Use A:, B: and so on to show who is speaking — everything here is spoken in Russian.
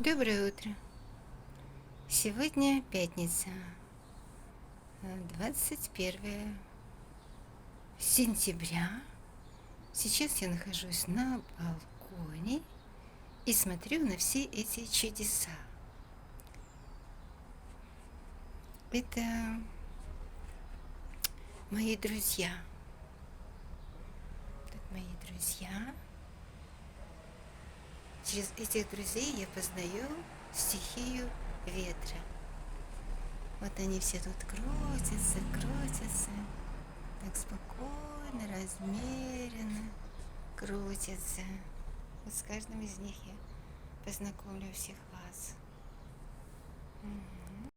A: Доброе утро. Сегодня пятница, 21 сентября. Сейчас я нахожусь на балконе и смотрю на все эти чудеса. Это мои друзья. Тут мои друзья. Через этих друзей я познаю стихию ветра. Вот они все тут крутятся, крутятся. Так спокойно, размеренно крутятся. Вот с каждым из них я познакомлю всех вас.